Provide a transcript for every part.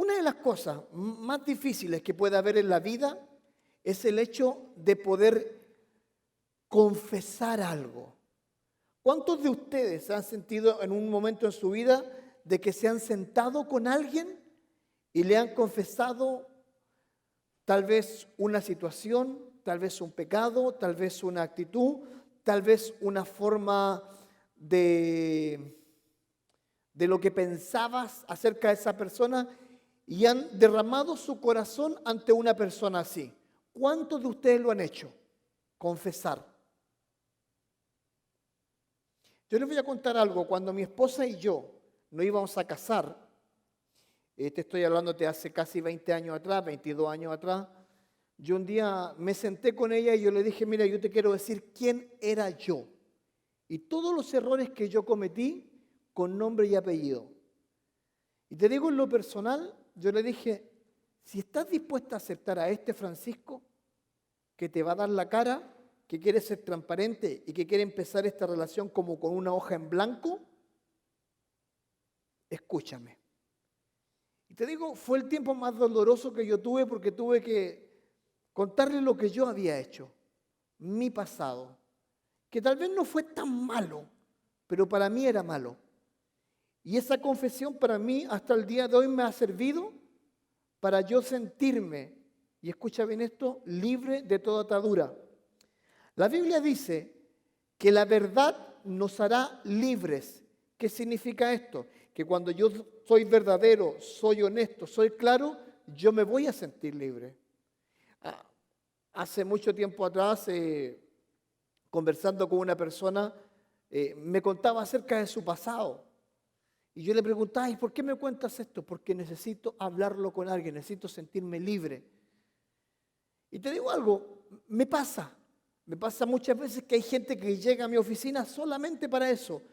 Una de las cosas más difíciles que puede haber en la vida es el hecho de poder confesar algo. ¿Cuántos de ustedes han sentido en un momento en su vida de que se han sentado con alguien y le han confesado tal vez una situación, tal vez un pecado, tal vez una actitud, tal vez una forma de lo que pensabas acerca de esa persona y han derramado su corazón ante una persona así? ¿Cuántos de ustedes lo han hecho? Confesar. Yo les voy a contar algo. Cuando mi esposa y yo nos íbamos a casar, te estoy hablando de hace casi 20 años atrás, 22 años atrás, yo un día me senté con ella y yo le dije, mira, yo te quiero decir quién era yo y todos los errores que yo cometí con nombre y apellido. Y te digo en lo personal, yo le dije, si estás dispuesta a aceptar a este Francisco, que te va a dar la cara, que quiere ser transparente y que quiere empezar esta relación como con una hoja en blanco, escúchame. Y te digo, fue el tiempo más doloroso que yo tuve porque tuve que contarle lo que yo había hecho, mi pasado, que tal vez no fue tan malo, pero para mí era malo. Y esa confesión para mí hasta el día de hoy me ha servido para yo sentirme, y escucha bien esto, libre de toda atadura. La Biblia dice que la verdad nos hará libres. ¿Qué significa esto? Que cuando yo soy verdadero, soy honesto, soy claro, yo me voy a sentir libre. Hace mucho tiempo atrás, conversando con una persona, me contaba acerca de su pasado. Y yo le preguntaba, ¿y por qué me cuentas esto? Porque necesito hablarlo con alguien, necesito sentirme libre. Y te digo algo, me pasa muchas veces que hay gente que llega a mi oficina solamente para eso,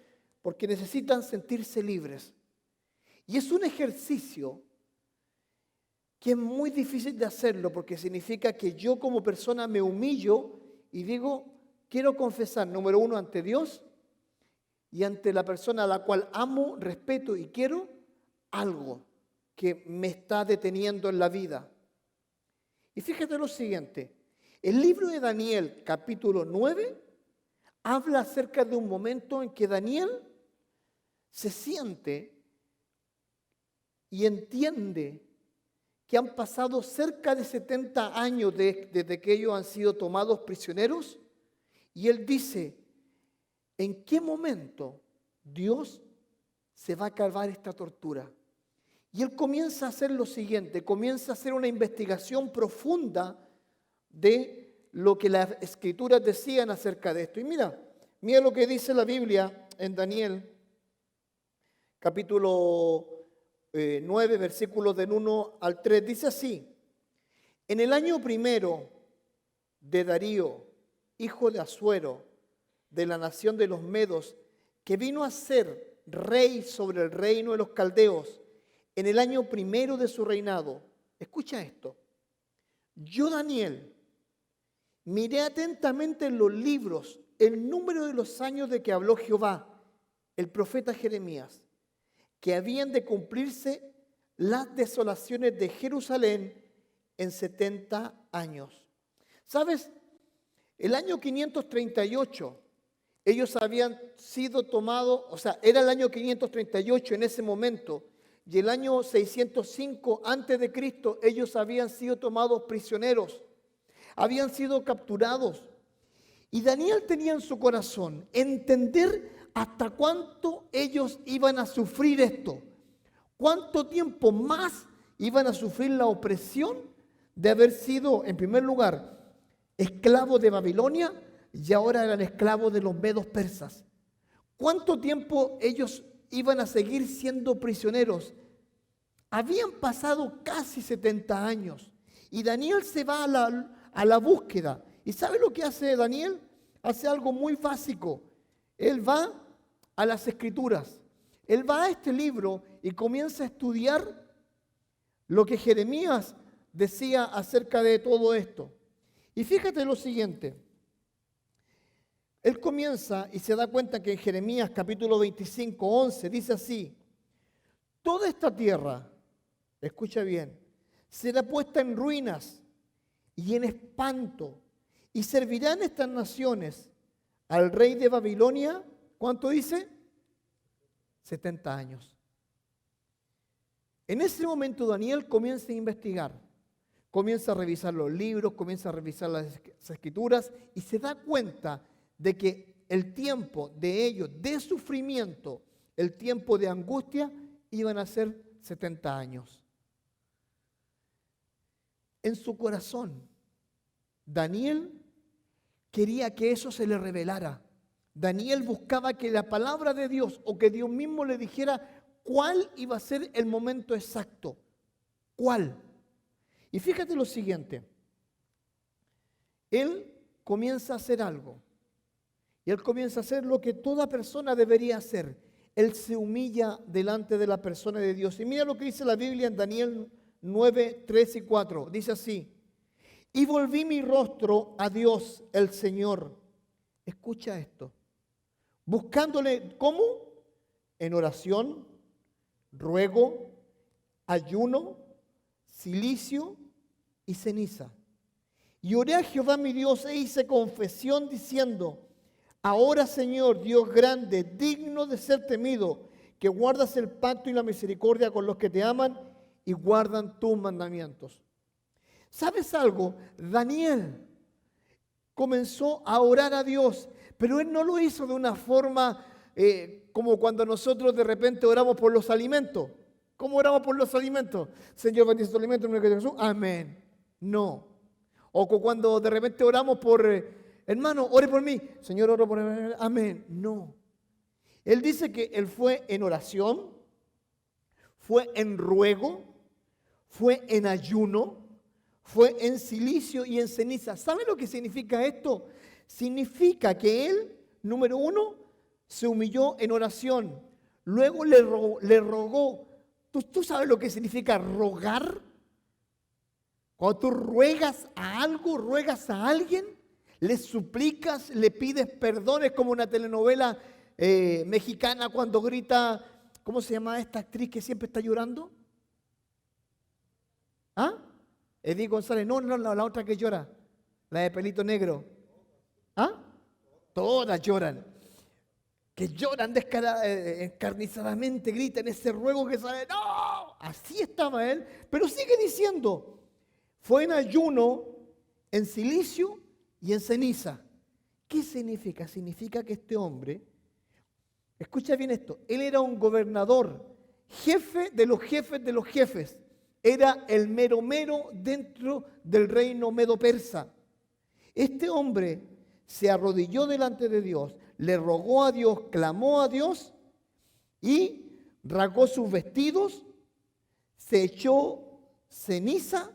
porque necesitan sentirse libres. Y es un ejercicio que es muy difícil de hacerlo, porque significa que yo como persona me humillo y digo, quiero confesar, número uno, ante Dios y ante la persona a la cual amo, respeto y quiero, algo que me está deteniendo en la vida. Y fíjate lo siguiente, el libro de Daniel, capítulo 9, habla acerca de un momento en que Daniel se siente y entiende que han pasado cerca de 70 años desde que ellos han sido tomados prisioneros, y él dice, ¿en qué momento Dios se va a acabar esta tortura? Y él comienza a hacer lo siguiente, comienza a hacer una investigación profunda de lo que las escrituras decían acerca de esto. Y mira lo que dice la Biblia en Daniel, capítulo 9, versículos del 1 al 3. Dice así, en el año primero de Darío, hijo de Asuero, de la nación de los Medos, que vino a ser rey sobre el reino de los caldeos, en el año primero de su reinado. Escucha esto. Yo, Daniel, miré atentamente en los libros el número de los años de que habló Jehová, el profeta Jeremías, que habían de cumplirse las desolaciones de Jerusalén en 70 años. ¿Sabes? El año 538, ellos habían sido tomados, o sea, era el año 538 en ese momento, y el año 605 antes de Cristo, ellos habían sido tomados prisioneros, habían sido capturados. Y Daniel tenía en su corazón entender hasta cuánto ellos iban a sufrir esto, cuánto tiempo más iban a sufrir la opresión de haber sido, en primer lugar, esclavos de Babilonia y ahora eran esclavos de los medos persas. ¿Cuánto tiempo ellos iban a seguir siendo prisioneros? Habían pasado casi 70 años y Daniel se va a la búsqueda. ¿Y sabe lo que hace Daniel? Hace algo muy básico. Él va a las escrituras. Él va a este libro y comienza a estudiar lo que Jeremías decía acerca de todo esto. Y fíjate lo siguiente. Él comienza y se da cuenta que en Jeremías capítulo 25, 11 dice así: toda esta tierra escucha bien, será puesta en ruinas y en espanto, y servirán estas naciones al rey de Babilonia, ¿cuánto dice? 70 años. En ese momento Daniel comienza a investigar, comienza a revisar los libros, comienza a revisar las escrituras y se da cuenta de que el tiempo de ellos, de sufrimiento, el tiempo de angustia, iban a ser 70 años. En su corazón, Daniel quería que eso se le revelara. Daniel buscaba que la palabra de Dios o que Dios mismo le dijera cuál iba a ser el momento exacto. ¿Cuál? Y fíjate lo siguiente. Él comienza a hacer algo. Y él comienza a hacer lo que toda persona debería hacer. Él se humilla delante de la persona de Dios. Y mira lo que dice la Biblia en Daniel 9, 3 y 4. Dice así. Y volví mi rostro a Dios, el Señor. Escucha esto. Buscándole, ¿cómo? En oración, ruego, ayuno, cilicio y ceniza. Y oré a Jehová mi Dios e hice confesión diciendo, ahora Señor, Dios grande, digno de ser temido, que guardas el pacto y la misericordia con los que te aman y guardan tus mandamientos. ¿Sabes algo? Daniel comenzó a orar a Dios, pero él no lo hizo de una forma como cuando nosotros de repente oramos por los alimentos. ¿Cómo oramos por los alimentos? Señor, bendice tu alimento en el nombre de Jesús. Amén. No. O cuando de repente oramos por, hermano, ore por mí. Señor, oro por mí. Amén. No. Él dice que él fue en oración, fue en ruego, fue en ayuno, fue en cilicio y en ceniza. ¿Sabe lo que significa esto? Significa que él, número uno, se humilló en oración. Luego le rogó. ¿Tú sabes lo que significa rogar? Cuando tú ruegas a algo, ruegas a alguien, le suplicas, le pides perdón. Es como una telenovela mexicana cuando grita, ¿cómo se llama esta actriz que siempre está llorando? ¿Ah? Edith González. No, la otra que llora, la de pelito negro. ¿Ah? Todas lloran. Que lloran encarnizadamente, gritan ese ruego que sale. ¡No! Así estaba él. Pero sigue diciendo, fue en ayuno, en cilicio y en ceniza. ¿Qué significa? Significa que este hombre, escucha bien esto, él era un gobernador, jefe de los jefes de los jefes. Era el mero dentro del reino medo-persa. Este hombre se arrodilló delante de Dios, le rogó a Dios, clamó a Dios y rasgó sus vestidos, se echó ceniza,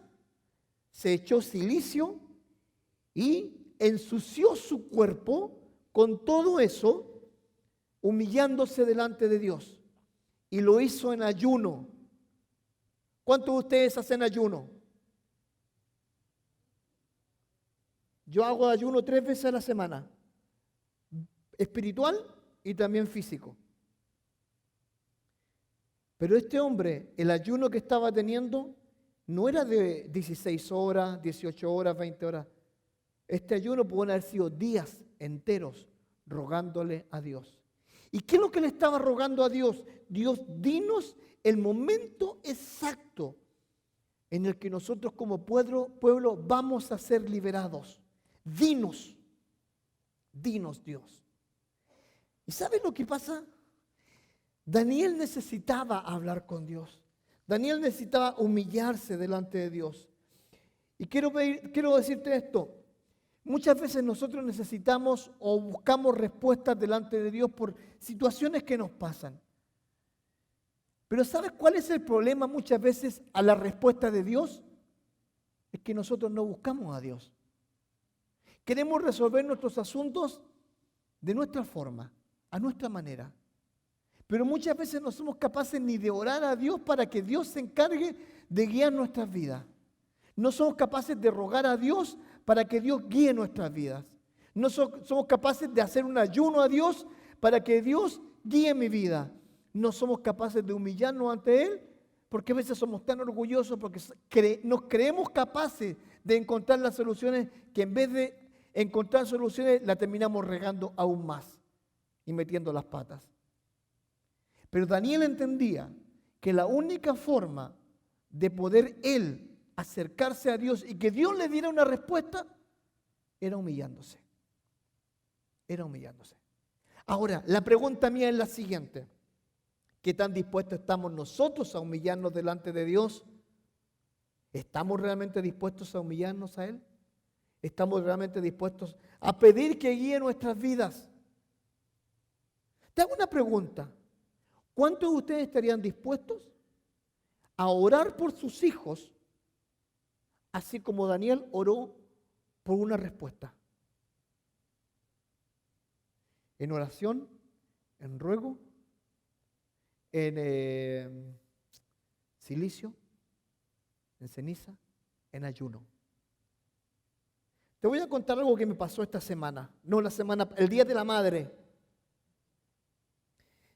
se echó cilicio y ensució su cuerpo con todo eso, humillándose delante de Dios. Y lo hizo en ayuno. ¿Cuántos de ustedes hacen ayuno? Yo hago ayuno 3 veces a la semana. Espiritual y también físico. Pero este hombre, el ayuno que estaba teniendo, no era de 16 horas, 18 horas, 20 horas. Este ayuno pudo haber sido días enteros rogándole a Dios. ¿Y qué es lo que le estaba rogando a Dios? Dios, dinos el momento exacto en el que nosotros como pueblo vamos a ser liberados. Dinos Dios. ¿Y sabes lo que pasa? Daniel necesitaba hablar con Dios. Daniel necesitaba humillarse delante de Dios. Y quiero decirte esto. Muchas veces nosotros necesitamos o buscamos respuestas delante de Dios por situaciones que nos pasan. Pero ¿sabes cuál es el problema muchas veces a la respuesta de Dios? Es que nosotros no buscamos a Dios. Queremos resolver nuestros asuntos de nuestra forma, a nuestra manera. Pero muchas veces no somos capaces ni de orar a Dios para que Dios se encargue de guiar nuestras vidas. No somos capaces de rogar a Dios para que Dios guíe nuestras vidas. No somos capaces de hacer un ayuno a Dios para que Dios guíe mi vida. No somos capaces de humillarnos ante Él Porque a veces somos tan orgullosos porque nos creemos capaces de encontrar las soluciones que en vez de encontrar soluciones la terminamos regando aún más y metiendo las patas. Pero Daniel entendía que la única forma de poder él acercarse a Dios y que Dios le diera una respuesta era humillándose. Era humillándose. Ahora, la pregunta mía es la siguiente. ¿Qué tan dispuestos estamos nosotros a humillarnos delante de Dios? ¿Estamos realmente dispuestos a humillarnos a Él? ¿Estamos realmente dispuestos a pedir que guíe nuestras vidas? Te hago una pregunta. ¿Cuántos de ustedes estarían dispuestos a orar por sus hijos, así como Daniel oró por una respuesta? En oración, en ruego, en silicio, en ceniza, en ayuno. Te voy a contar algo que me pasó esta semana. No, el Día de la Madre.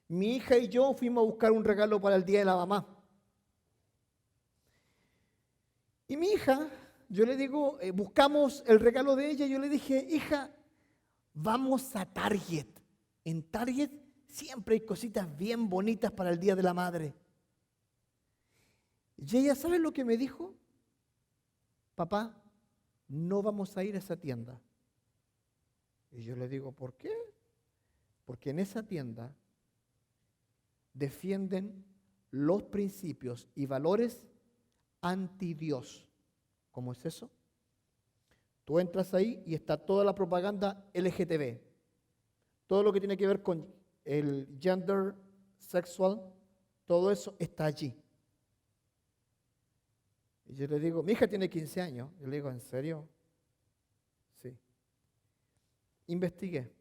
Mi hija y yo fuimos a buscar un regalo para el Día de la Mamá. Y mi hija, yo le digo, buscamos el regalo de ella, yo le dije, hija, vamos a Target. En Target siempre hay cositas bien bonitas para el Día de la Madre. Y ella, ¿sabe lo que me dijo? Papá, no vamos a ir a esa tienda. Y yo le digo, ¿por qué? Porque en esa tienda defienden los principios y valores anti Dios. ¿Cómo es eso? Tú entras ahí y está toda la propaganda LGTB. Todo lo que tiene que ver con el gender sexual, todo eso está allí. Y yo le digo, mi hija tiene 15 años. Yo le digo, ¿en serio? Sí. Investigué,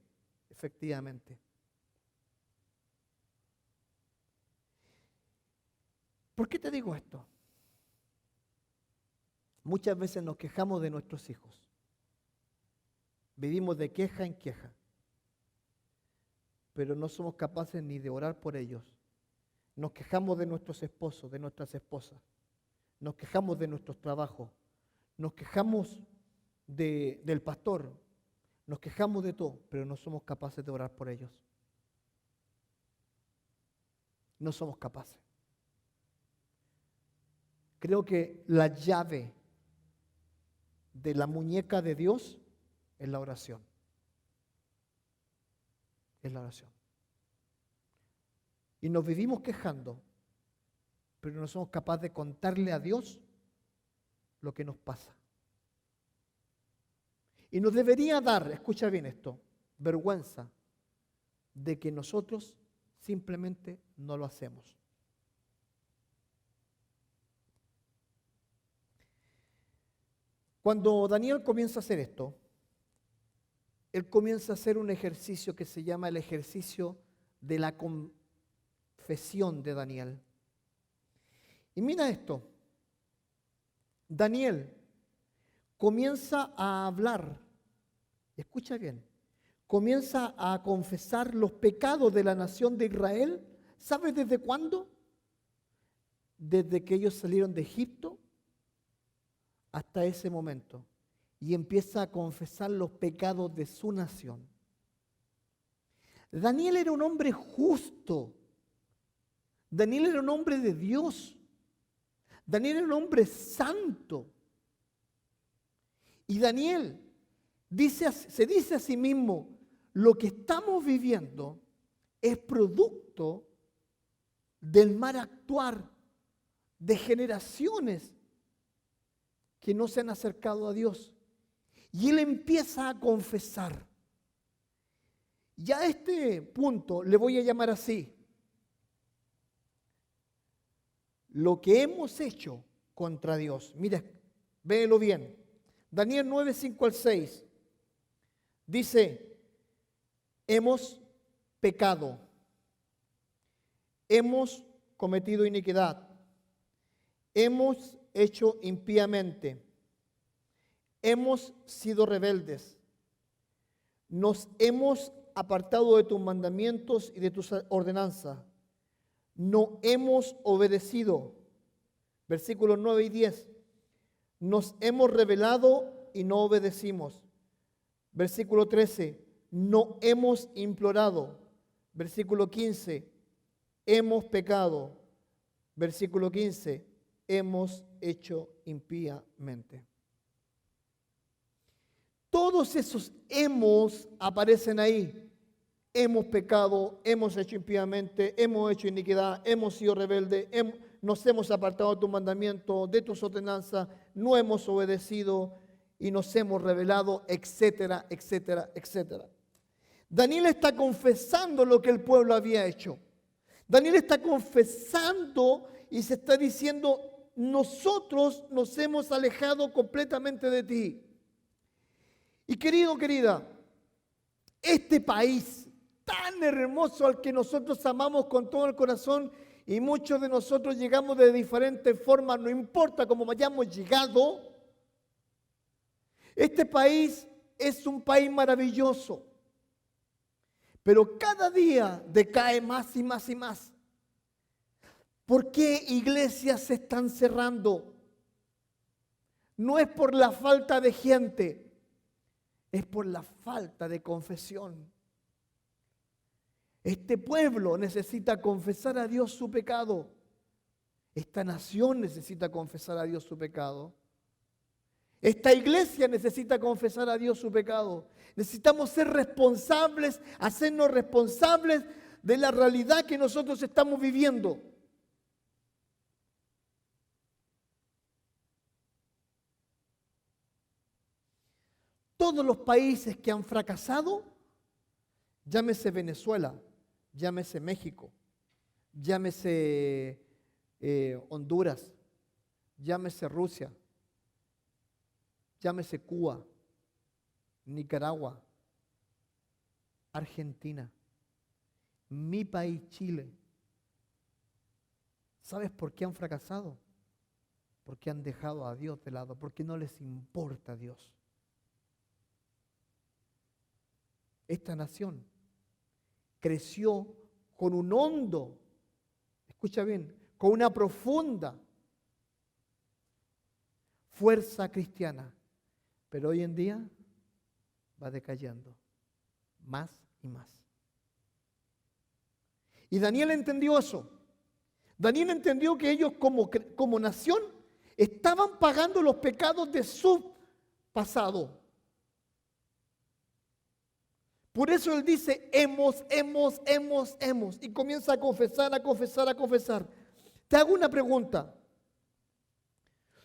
efectivamente. ¿Por qué te digo esto? Muchas veces nos quejamos de nuestros hijos. Vivimos de queja en queja. Pero no somos capaces ni de orar por ellos. Nos quejamos de nuestros esposos, de nuestras esposas. Nos quejamos de nuestros trabajos. Nos quejamos del pastor. Nos quejamos de todo, pero no somos capaces de orar por ellos. No somos capaces. Creo que la llave de la muñeca de Dios es la oración. Es la oración. Y nos vivimos quejando, pero no somos capaces de contarle a Dios lo que nos pasa. Y nos debería dar, escucha bien esto, vergüenza de que nosotros simplemente no lo hacemos. Cuando Daniel comienza a hacer esto, él comienza a hacer un ejercicio que se llama el ejercicio de la confesión de Daniel. Y mira esto, Daniel comienza a hablar, escucha bien, comienza a confesar los pecados de la nación de Israel. ¿Sabes desde cuándo? Desde que ellos salieron de Egipto hasta ese momento. Y empieza a confesar los pecados de su nación. Daniel era un hombre justo. Daniel era un hombre de Dios. Daniel era un hombre santo. Y Daniel se dice a sí mismo, lo que estamos viviendo es producto del mal actuar de generaciones que no se han acercado a Dios. Y él empieza a confesar. Ya a este punto le voy a llamar así: lo que hemos hecho contra Dios. Mira, véelo bien. Daniel 9, 5 al 6 dice: hemos pecado, hemos cometido iniquidad, hemos hecho impíamente, hemos sido rebeldes, nos hemos apartado de tus mandamientos y de tus ordenanzas, no hemos obedecido, Versículos 9 y 10. Nos hemos rebelado y no obedecimos. Versículo 13. No hemos implorado. Versículo 15. Hemos pecado. Versículo 15. Hemos hecho impíamente. Todos esos hemos aparecen ahí. Hemos pecado, hemos hecho impíamente, hemos hecho iniquidad, hemos sido rebeldes, nos hemos apartado de tu mandamiento, de tus ordenanzas, no hemos obedecido y nos hemos rebelado, etcétera, etcétera, etcétera. Daniel está confesando lo que el pueblo había hecho. Daniel está confesando y se está diciendo, nosotros nos hemos alejado completamente de ti. Y querido, querida, este país tan hermoso al que nosotros amamos con todo el corazón y muchos de nosotros llegamos de diferentes formas, no importa cómo hayamos llegado, este país es un país maravilloso, pero cada día decae más y más y más. ¿Por qué iglesias se están cerrando? No es por la falta de gente, es por la falta de confesión. Este pueblo necesita confesar a Dios su pecado. Esta nación necesita confesar a Dios su pecado. Esta iglesia necesita confesar a Dios su pecado. Necesitamos ser responsables, hacernos responsables de la realidad que nosotros estamos viviendo. Todos los países que han fracasado, llámese Venezuela, llámese México, llámese Honduras, llámese Rusia, llámese Cuba, Nicaragua, Argentina, mi país Chile. ¿Sabes por qué han fracasado? Porque han dejado a Dios de lado, porque no les importa a Dios. Esta nación creció con un hondo, escucha bien, con una profunda fuerza cristiana, pero hoy en día va decayendo más y más. Y Daniel entendió eso. Daniel entendió que ellos como nación estaban pagando los pecados de su pasado. Por eso él dice, hemos, y comienza a confesar, a confesar, a confesar. Te hago una pregunta.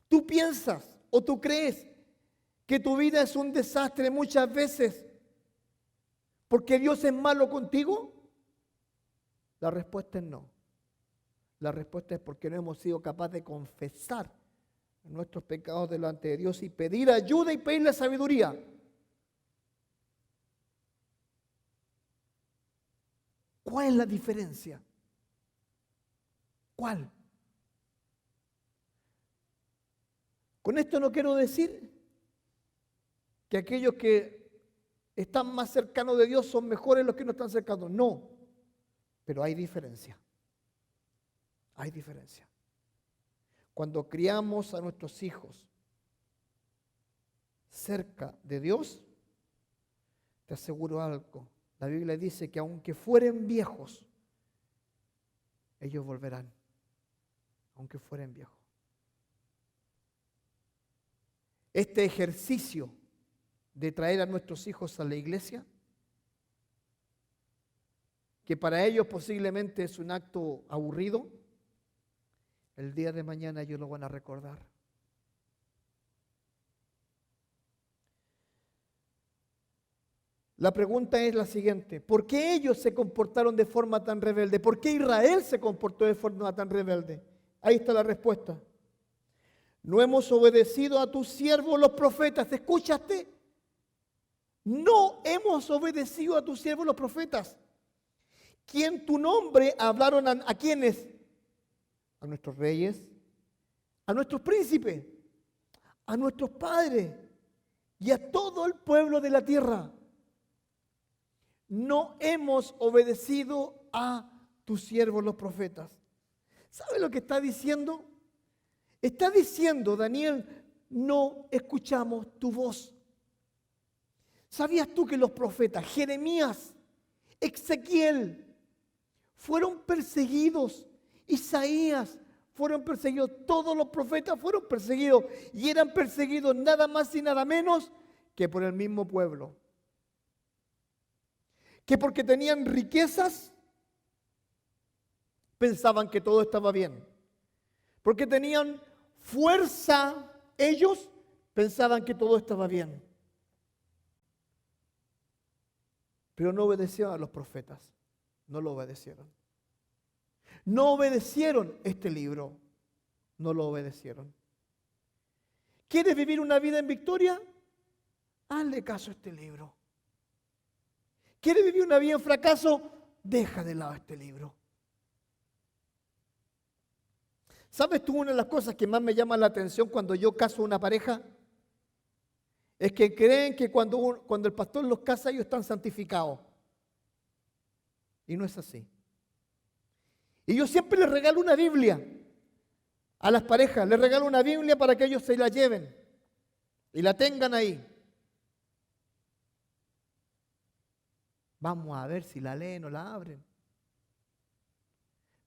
¿Tú piensas o tú crees que tu vida es un desastre muchas veces porque Dios es malo contigo? La respuesta es no. La respuesta es porque no hemos sido capaces de confesar nuestros pecados delante de Dios y pedir ayuda y pedirle sabiduría. ¿Cuál es la diferencia? ¿Cuál? Con esto no quiero decir que aquellos que están más cercanos de Dios son mejores los que no están cercanos. No, pero hay diferencia. Hay diferencia. Cuando criamos a nuestros hijos cerca de Dios, te aseguro algo. La Biblia dice que aunque fueren viejos, ellos volverán. Aunque fueren viejos. Este ejercicio de traer a nuestros hijos a la iglesia, que para ellos posiblemente es un acto aburrido, el día de mañana ellos lo van a recordar. La pregunta es la siguiente: ¿por qué ellos se comportaron de forma tan rebelde? ¿Por qué Israel se comportó de forma tan rebelde? Ahí está la respuesta. No hemos obedecido a tus siervos los profetas. ¿Escuchaste? No hemos obedecido a tus siervos los profetas. Que en tu nombre hablaron a quiénes? A nuestros reyes, a nuestros príncipes, a nuestros padres y a todo el pueblo de la tierra. No hemos obedecido a tus siervos los profetas. ¿Sabe lo que está diciendo? Está diciendo Daniel, no escuchamos tu voz. ¿Sabías tú que los profetas Jeremías, Ezequiel, fueron perseguidos? Isaías fueron perseguidos, todos los profetas fueron perseguidos y eran perseguidos nada más y nada menos que por el mismo pueblo. Que porque tenían riquezas pensaban que todo estaba bien. Porque tenían fuerza, ellos pensaban que todo estaba bien. Pero no obedecieron a los profetas, no lo obedecieron. No obedecieron este libro, no lo obedecieron. ¿Quieres vivir una vida en victoria? Hazle caso a este libro. ¿Quieres vivir una vida en fracaso? Deja de lado este libro. ¿Sabes tú una de las cosas que más me llama la atención cuando yo caso a una pareja? Es que creen que cuando el pastor los casa ellos están santificados. Y no es así. Y yo siempre les regalo una Biblia a las parejas. Les regalo una Biblia para que ellos se la lleven y la tengan ahí. Vamos a ver si la leen o la abren.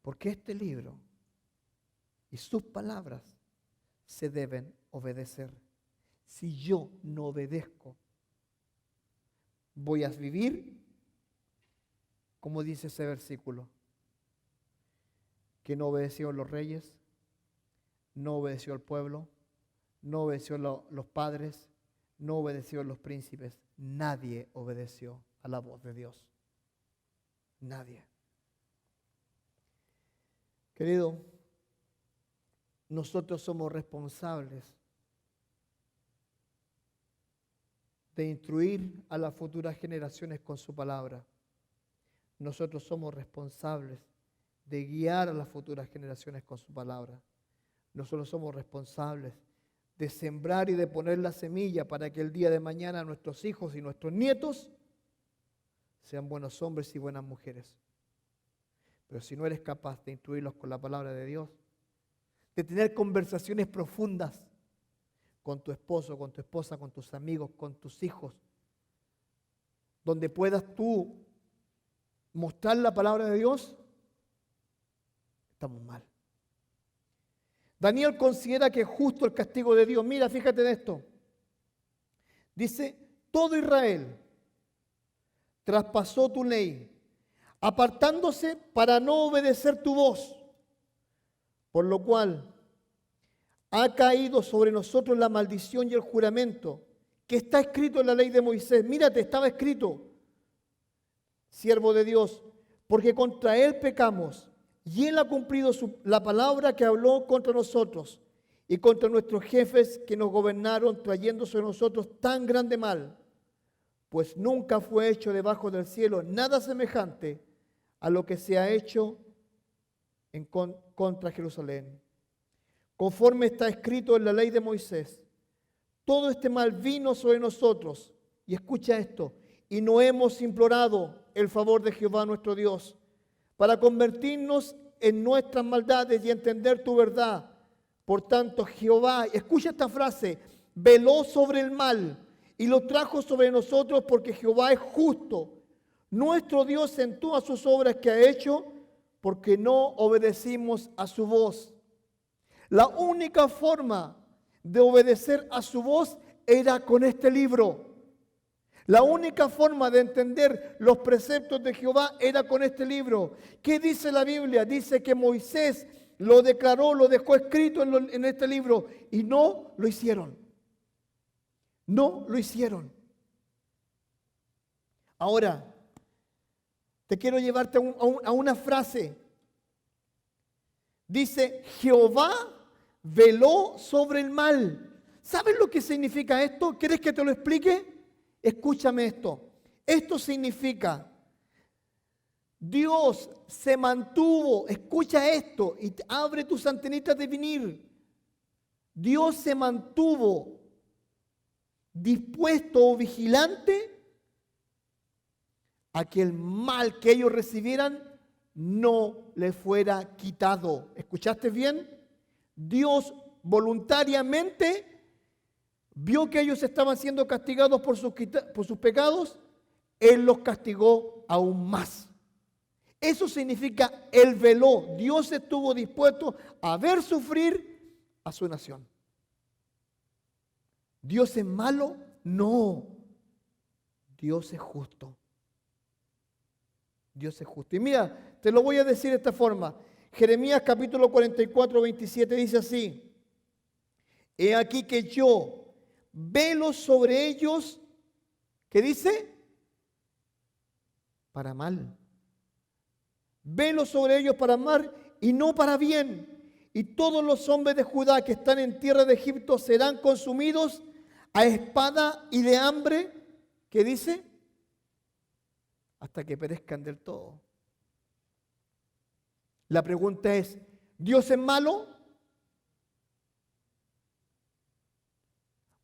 Porque este libro y sus palabras se deben obedecer. Si yo no obedezco, voy a vivir, como dice ese versículo, que no obedecieron los reyes, no obedeció el pueblo, no obedeció los padres, no obedeció los príncipes. Nadie obedeció a la voz de Dios. Nadie. Querido, nosotros somos responsables de instruir a las futuras generaciones con su palabra. Nosotros somos responsables de guiar a las futuras generaciones con su palabra. Nosotros somos responsables de sembrar y de poner la semilla para que el día de mañana nuestros hijos y nuestros nietos sean buenos hombres y buenas mujeres. Pero si no eres capaz de instruirlos con la palabra de Dios, de tener conversaciones profundas con tu esposo, con tu esposa, con tus amigos, con tus hijos, donde puedas tú mostrar la palabra de Dios, estamos mal. Daniel considera que es justo el castigo de Dios. Mira, fíjate en esto. Dice, todo Israel traspasó tu ley, apartándose para no obedecer tu voz, por lo cual ha caído sobre nosotros la maldición y el juramento que está escrito en la ley de Moisés. Mírate, estaba escrito, siervo de Dios, porque contra él pecamos y él ha cumplido la palabra que habló contra nosotros y contra nuestros jefes que nos gobernaron, trayendo sobre nosotros tan grande mal, pues nunca fue hecho debajo del cielo nada semejante a lo que se ha hecho contra Jerusalén. Conforme está escrito en la ley de Moisés, todo este mal vino sobre nosotros. Y escucha esto, y no hemos implorado el favor de Jehová nuestro Dios para convertirnos en nuestras maldades y entender tu verdad. Por tanto, Jehová, escucha esta frase, veló sobre el mal y lo trajo sobre nosotros porque Jehová es justo, nuestro Dios en todas sus obras que ha hecho, porque no obedecimos a su voz. La única forma de obedecer a su voz era con este libro. La única forma de entender los preceptos de Jehová era con este libro. ¿Qué dice la Biblia? Dice que Moisés lo declaró, lo dejó escrito en este libro y no lo hicieron. No lo hicieron. Ahora, te quiero llevarte a una frase. Dice, Jehová veló sobre el mal. ¿Sabes lo que significa esto? ¿Quieres que te lo explique? Escúchame esto. Esto significa, Dios se mantuvo, escucha esto y abre tus antenitas de vinil. Dios se mantuvo dispuesto o vigilante a que el mal que ellos recibieran no les fuera quitado. ¿Escuchaste bien? Dios voluntariamente vio que ellos estaban siendo castigados por sus pecados, Él los castigó aún más. Eso significa, Él veló. Dios estuvo dispuesto a ver sufrir a su nación. ¿Dios es malo? No. Dios es justo. Dios es justo. Y mira, te lo voy a decir de esta forma. Jeremías capítulo 44, 27 dice así: he aquí que yo velo sobre ellos, ¿qué dice? Para mal. Velo sobre ellos para mal y no para bien. Y todos los hombres de Judá que están en tierra de Egipto serán consumidos a espada y de hambre, ¿qué dice? Hasta que perezcan del todo. La pregunta es, ¿Dios es malo?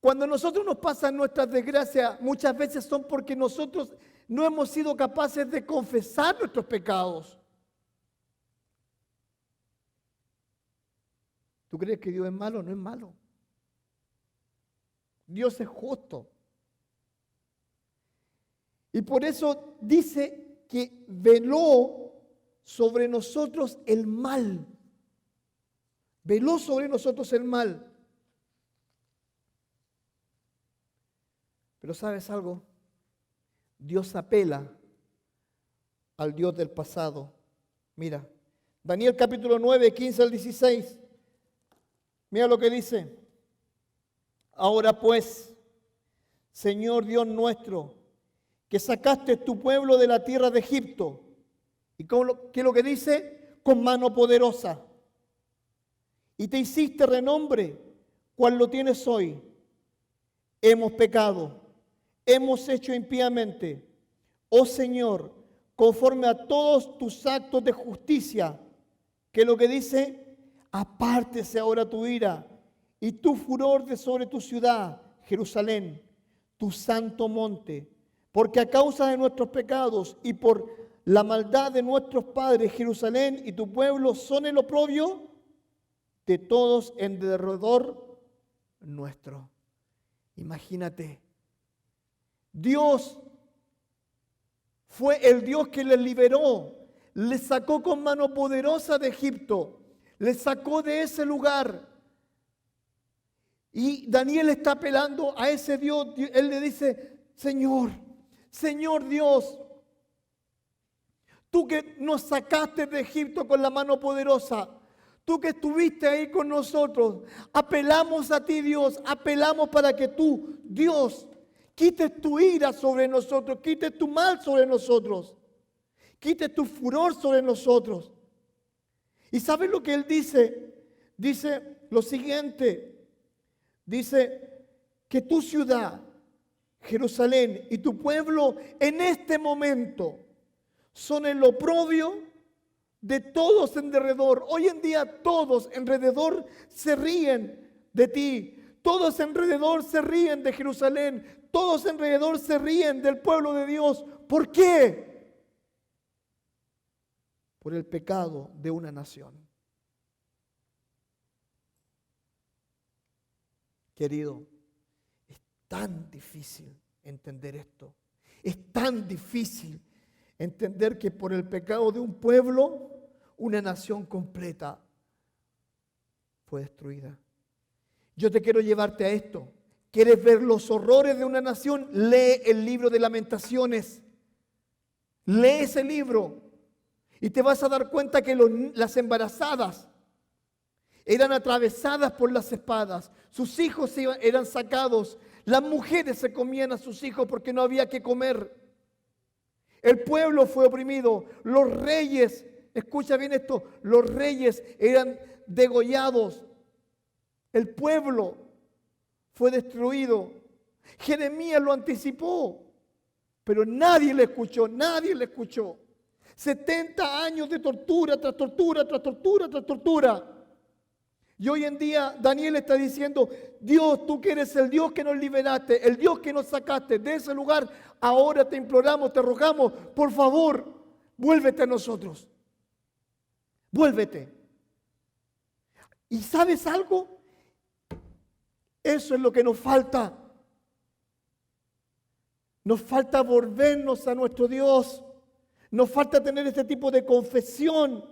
Cuando a nosotros nos pasan nuestras desgracias, muchas veces son porque nosotros no hemos sido capaces de confesar nuestros pecados. ¿Tú crees que Dios es malo? No es malo. Dios es justo. Y por eso dice que veló sobre nosotros el mal. Veló sobre nosotros el mal. Pero ¿sabes algo? Dios apela al Dios del pasado. Mira, Daniel capítulo 9, 15 al 16. Mira lo que dice. Ahora pues, Señor Dios nuestro, que sacaste tu pueblo de la tierra de Egipto. ¿Y qué es lo que dice? Con mano poderosa. Y te hiciste renombre, cual lo tienes hoy. Hemos pecado, hemos hecho impíamente. Oh Señor, conforme a todos tus actos de justicia, que es lo que dice, apártese ahora tu ira y tu furor de sobre tu ciudad, Jerusalén, tu santo monte, porque a causa de nuestros pecados y por la maldad de nuestros padres, Jerusalén y tu pueblo son el oprobio de todos en derredor nuestro. Imagínate, Dios fue el Dios que les liberó, les sacó con mano poderosa de Egipto, les sacó de ese lugar. Y Daniel está apelando a ese Dios. Él le dice, Señor Dios, tú que nos sacaste de Egipto con la mano poderosa, tú que estuviste ahí con nosotros, apelamos a ti, Dios, apelamos para que tú, Dios, quites tu ira sobre nosotros, quites tu mal sobre nosotros, quites tu furor sobre nosotros. ¿Y sabes lo que él dice? Dice lo siguiente. Dice que tu ciudad, Jerusalén, y tu pueblo en este momento son el oprobio de todos en derredor. Hoy en día todos alrededor se ríen de ti. Todos alrededor se ríen de Jerusalén. Todos alrededor se ríen del pueblo de Dios. ¿Por qué? Por el pecado de una nación. Querido, es tan difícil entender esto. Es tan difícil entender que por el pecado de un pueblo, una nación completa fue destruida. Yo te quiero llevarte a esto. ¿Quieres ver los horrores de una nación? Lee el libro de Lamentaciones. Lee ese libro y te vas a dar cuenta que las embarazadas eran atravesadas por las espadas. Sus hijos eran sacados. Las mujeres se comían a sus hijos porque no había que comer. El pueblo fue oprimido. Los reyes, escucha bien esto, los reyes eran degollados. El pueblo fue destruido. Jeremías lo anticipó, pero nadie le escuchó, nadie le escuchó. 70 años de tortura tras tortura, tras tortura, tras tortura. Y hoy en día Daniel está diciendo, Dios, tú que eres el Dios que nos liberaste, el Dios que nos sacaste de ese lugar, ahora te imploramos, te rogamos, por favor, vuélvete a nosotros. Vuélvete. ¿Y sabes algo? Eso es lo que nos falta. Nos falta volvernos a nuestro Dios. Nos falta tener este tipo de confesión.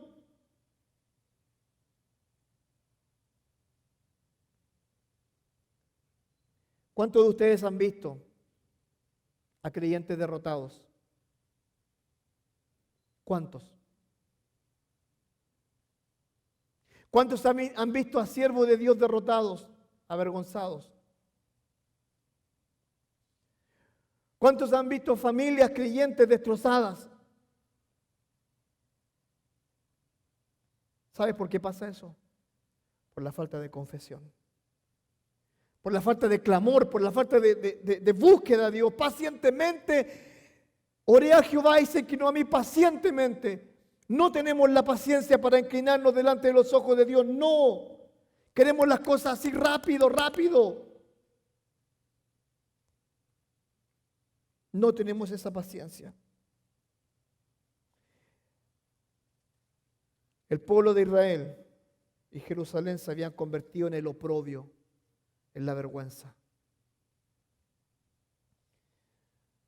¿Cuántos de ustedes han visto a creyentes derrotados? ¿Cuántos? ¿Cuántos han visto a siervos de Dios derrotados, avergonzados? ¿Cuántos han visto familias creyentes destrozadas? ¿Sabes por qué pasa eso? Por la falta de confesión. Por la falta de clamor, por la falta de búsqueda a Dios. Pacientemente, oré a Jehová y se inclinó a mí pacientemente. No tenemos la paciencia para inclinarnos delante de los ojos de Dios. No. Queremos las cosas así rápido, rápido. No tenemos esa paciencia. El pueblo de Israel y Jerusalén se habían convertido en el oprobio, en la vergüenza.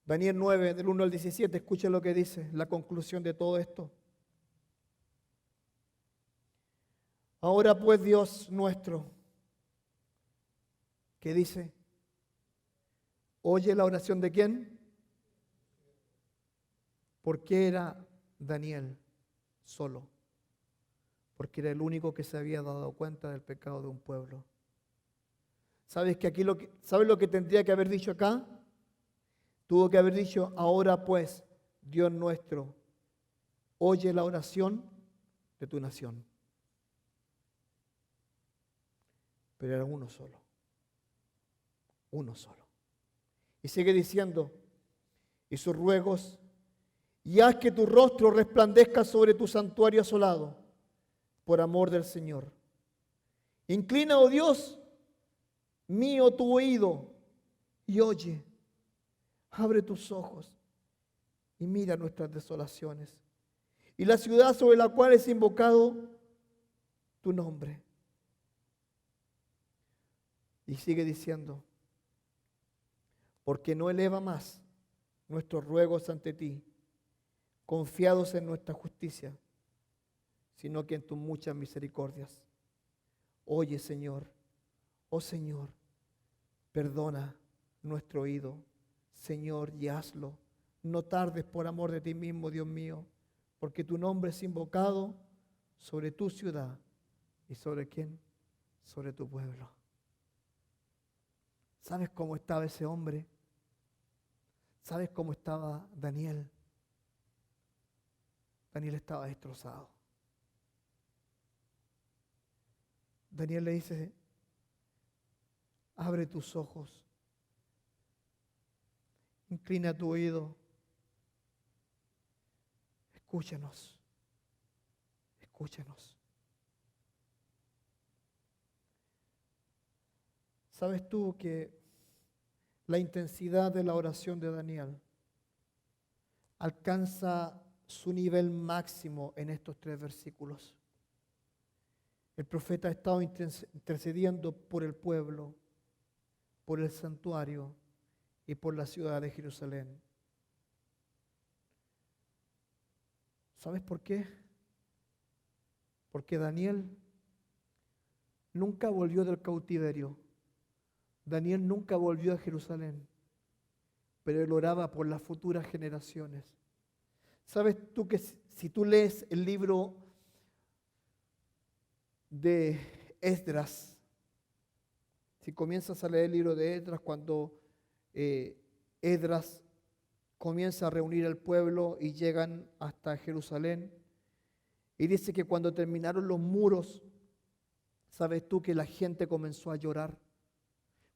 Daniel 9, del 1 al 17, escuchen lo que dice, la conclusión de todo esto. Ahora pues, Dios nuestro, ¿qué dice? Oye la oración de ¿quién? ¿Por qué era Daniel solo? Porque era el único que se había dado cuenta del pecado de un pueblo. ¿Sabes lo que tendría que haber dicho acá? Tuvo que haber dicho, ahora pues, Dios nuestro, oye la oración de tu nación. Pero era uno solo. Uno solo. Y sigue diciendo, y sus ruegos, y haz que tu rostro resplandezca sobre tu santuario asolado, por amor del Señor. Inclina, oh Dios mío, tu oído y oye. Abre tus ojos y mira nuestras desolaciones y la ciudad sobre la cual es invocado tu nombre. Y sigue diciendo, porque no eleva más nuestros ruegos ante ti, confiados en nuestra justicia, sino que en tus muchas misericordias. Oye, Señor, oh Señor, perdona nuestro oído, Señor, y hazlo. No tardes por amor de ti mismo, Dios mío, porque tu nombre es invocado sobre tu ciudad. ¿Y sobre quién? Sobre tu pueblo. ¿Sabes cómo estaba ese hombre? ¿Sabes cómo estaba Daniel? Daniel estaba destrozado. Daniel le dice, abre tus ojos, inclina tu oído, escúchanos, escúchanos. ¿Sabes tú que la intensidad de la oración de Daniel alcanza su nivel máximo en estos 3 versículos? El profeta ha estado intercediendo por el pueblo, por el santuario y por la ciudad de Jerusalén. ¿Sabes por qué? Porque Daniel nunca volvió del cautiverio. Daniel nunca volvió a Jerusalén, pero él oraba por las futuras generaciones. ¿Sabes tú que si tú lees el libro de Esdras, si comienzas a leer el libro de Esdras, cuando Esdras comienza a reunir al pueblo y llegan hasta Jerusalén, y dice que cuando terminaron los muros, ¿sabes tú que la gente comenzó a llorar?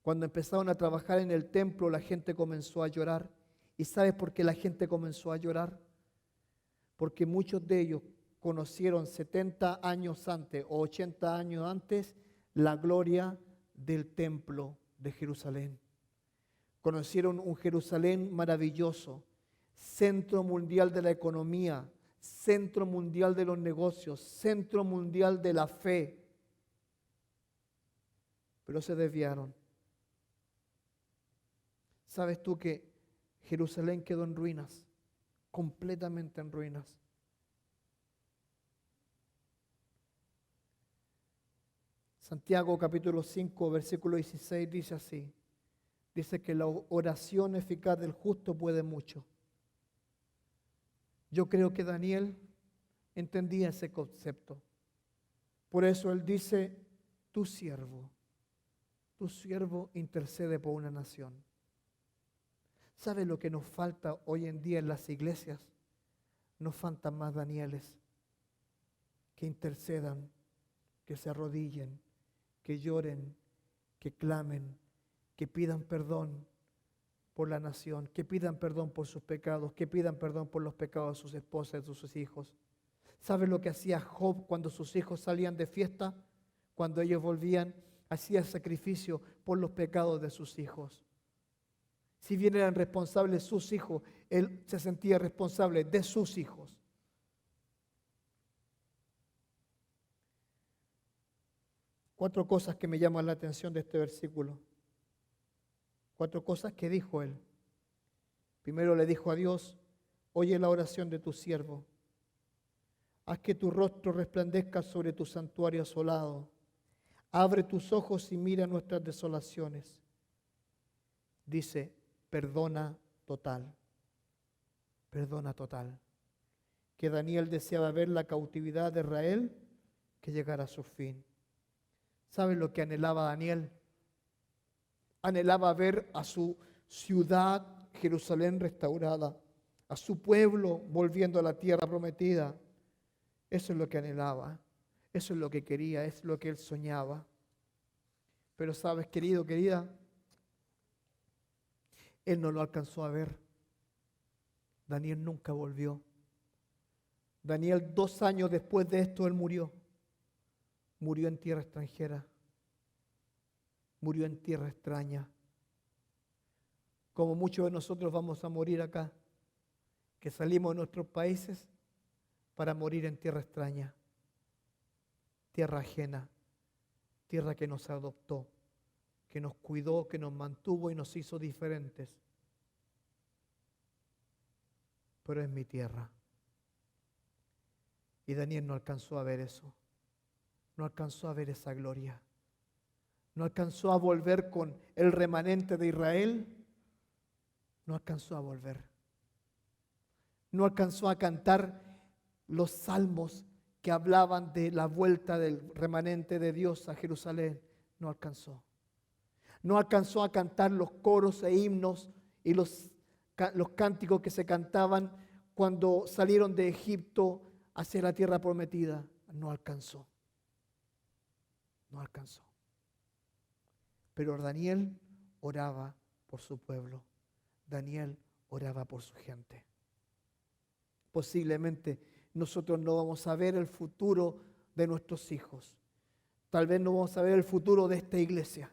Cuando empezaron a trabajar en el templo, la gente comenzó a llorar. ¿Y sabes por qué la gente comenzó a llorar? Porque muchos de ellos conocieron 70 años antes o 80 años antes la gloria del templo de Jerusalén. Conocieron un Jerusalén maravilloso, centro mundial de la economía, centro mundial de los negocios, centro mundial de la fe. Pero se desviaron. ¿Sabes tú que Jerusalén quedó en ruinas? Completamente en ruinas. Santiago capítulo 5, versículo 16 dice así. Dice que la oración eficaz del justo puede mucho. Yo creo que Daniel entendía ese concepto. Por eso él dice, tu siervo intercede por una nación. ¿Sabe lo que nos falta hoy en día en las iglesias? Nos faltan más Danieles que intercedan, que se arrodillen, que lloren, que clamen, que pidan perdón por la nación, que pidan perdón por sus pecados, que pidan perdón por los pecados de sus esposas y de sus hijos. ¿Sabe lo que hacía Job cuando sus hijos salían de fiesta? Cuando ellos volvían, hacía sacrificio por los pecados de sus hijos. Si bien eran responsables sus hijos, él se sentía responsable de sus hijos. Cuatro cosas que me llaman la atención de este versículo. Cuatro cosas que dijo él. Primero le dijo a Dios, oye la oración de tu siervo. Haz que tu rostro resplandezca sobre tu santuario asolado. Abre tus ojos y mira nuestras desolaciones. Dice, perdona total. Perdona total. Que Daniel deseaba ver la cautividad de Israel que llegara a su fin. ¿Saben lo que anhelaba Daniel? Anhelaba ver a su ciudad, Jerusalén, restaurada, a su pueblo volviendo a la tierra prometida. Eso es lo que anhelaba, eso es lo que quería, es lo que él soñaba. Pero sabes, querido, querida, él no lo alcanzó a ver. Daniel nunca volvió. Daniel, 2 años después de esto, él murió. Murió en tierra extranjera. Murió en tierra extraña. Como muchos de nosotros vamos a morir acá, que salimos de nuestros países para morir en tierra extraña, tierra ajena, tierra que nos adoptó, que nos cuidó, que nos mantuvo y nos hizo diferentes. Pero es mi tierra. Y Daniel no alcanzó a ver eso, no alcanzó a ver esa gloria, no alcanzó a volver con el remanente de Israel, no alcanzó a volver, no alcanzó a cantar los salmos que hablaban de la vuelta del remanente de Dios a Jerusalén, no alcanzó. No alcanzó a cantar los coros e himnos y los cánticos que se cantaban cuando salieron de Egipto hacia la tierra prometida. No alcanzó. No alcanzó. Pero Daniel oraba por su pueblo. Daniel oraba por su gente. Posiblemente nosotros no vamos a ver el futuro de nuestros hijos. Tal vez no vamos a ver el futuro de esta iglesia.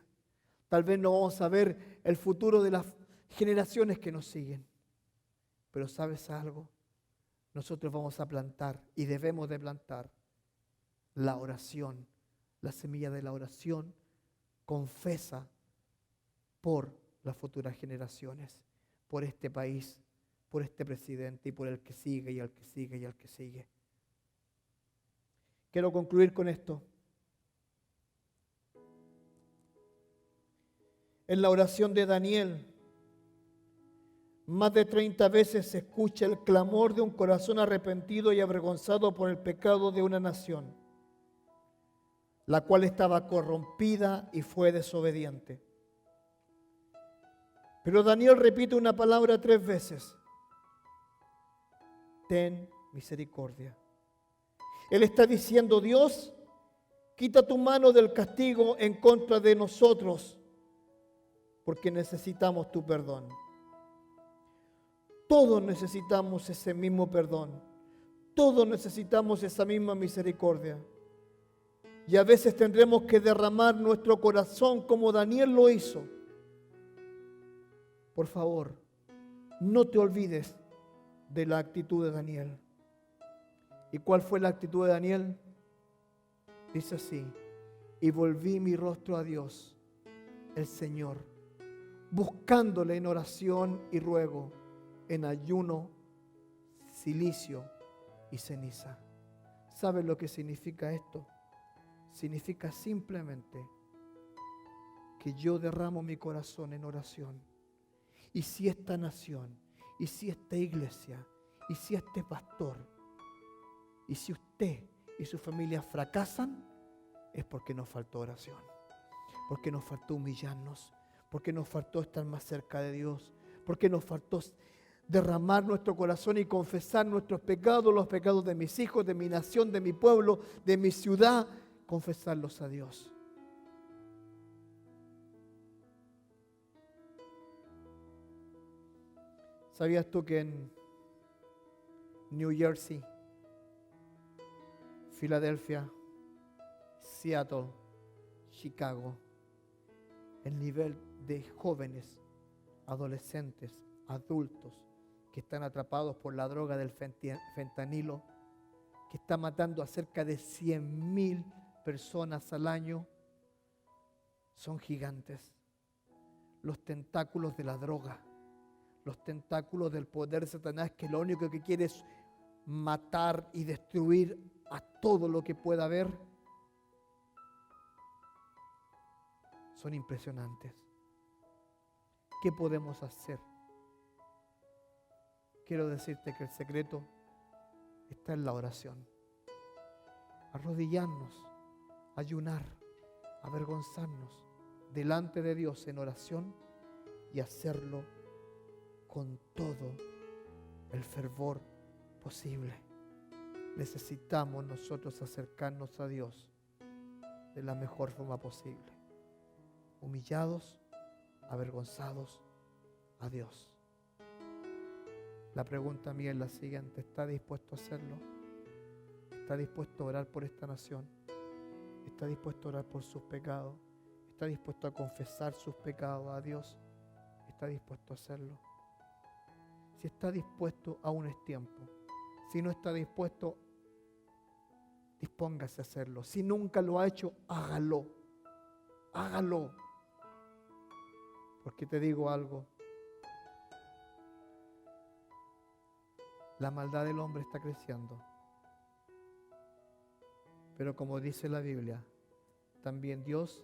Tal vez no vamos a ver el futuro de las generaciones que nos siguen. Pero ¿sabes algo? Nosotros vamos a plantar y debemos de plantar la oración, la semilla de la oración confesa por las futuras generaciones, por este país, por este presidente y por el que sigue y el que sigue y el que sigue. Quiero concluir con esto. En la oración de Daniel, más de 30 veces se escucha el clamor de un corazón arrepentido y avergonzado por el pecado de una nación, la cual estaba corrompida y fue desobediente. Pero Daniel repite una palabra 3 veces. Ten misericordia. Él está diciendo, Dios, quita tu mano del castigo en contra de nosotros, porque necesitamos tu perdón. Todos necesitamos ese mismo perdón. Todos necesitamos esa misma misericordia. Y a veces tendremos que derramar nuestro corazón como Daniel lo hizo. Por favor, no te olvides de la actitud de Daniel. ¿Y cuál fue la actitud de Daniel? Dice así: y volví mi rostro a Dios, el Señor. buscándole en oración y ruego, en ayuno, cilicio y ceniza. ¿Sabes lo que significa esto? Significa simplemente que yo derramo mi corazón en oración. Y si esta nación, y si esta iglesia, y si este pastor, y si usted y su familia fracasan, es porque nos faltó oración, porque nos faltó humillarnos, porque nos faltó estar más cerca de Dios, porque nos faltó derramar nuestro corazón y confesar nuestros pecados, los pecados de mis hijos, de mi nación, de mi pueblo, de mi ciudad, confesarlos a Dios. ¿Sabías tú que en New Jersey, Filadelfia, Seattle, Chicago, el nivel de jóvenes, adolescentes, adultos que están atrapados por la droga del fentanilo, que está matando a cerca de 100,000 personas al año, son gigantes? Los tentáculos de la droga, los tentáculos del poder de Satanás, que lo único que quiere es matar y destruir a todo lo que pueda haber, son impresionantes. ¿Qué podemos hacer? Quiero decirte que el secreto está en la oración. Arrodillarnos, ayunar, avergonzarnos delante de Dios en oración y hacerlo con todo el fervor posible. Necesitamos nosotros acercarnos a Dios de la mejor forma posible. Humillados, avergonzados a Dios. La pregunta mía es la siguiente: ¿está dispuesto a hacerlo? ¿Está dispuesto a orar por esta nación? ¿Está dispuesto a orar por sus pecados? ¿Está dispuesto a confesar sus pecados a Dios? ¿Está dispuesto a hacerlo? Si está dispuesto, aún es tiempo. Si no está dispuesto, dispóngase a hacerlo. Si nunca lo ha hecho, hágalo. Hágalo. Porque te digo algo: la maldad del hombre está creciendo. Pero como dice la Biblia, también Dios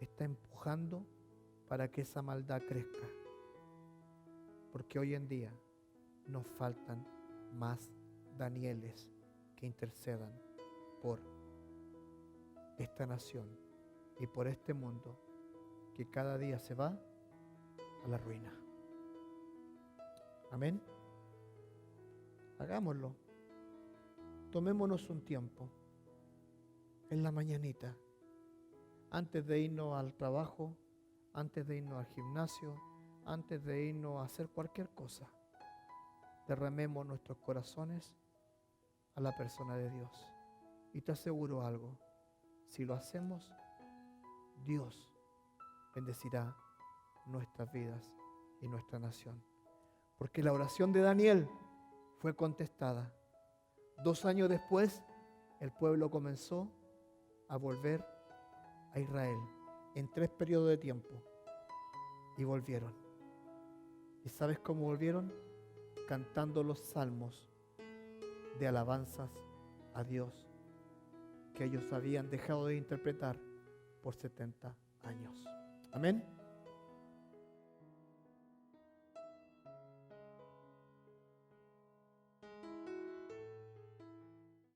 está empujando para que esa maldad crezca. Porque hoy en día nos faltan más Danieles que intercedan por esta nación y por este mundo que cada día se va a la ruina. Amén. Hagámoslo. Tomémonos un tiempo en la mañanita, antes de irnos al trabajo, antes de irnos al gimnasio, antes de irnos a hacer cualquier cosa. Derramemos nuestros corazones a la persona de Dios. Y te aseguro algo: si lo hacemos, Dios bendecirá nuestras vidas y nuestra nación. Porque la oración de Daniel fue contestada. 2 años después, el pueblo comenzó a volver a Israel en 3 periodos de tiempo. Y volvieron. ¿Y sabes cómo volvieron? Cantando los salmos de alabanzas a Dios que ellos habían dejado de interpretar por 70 años. Amén.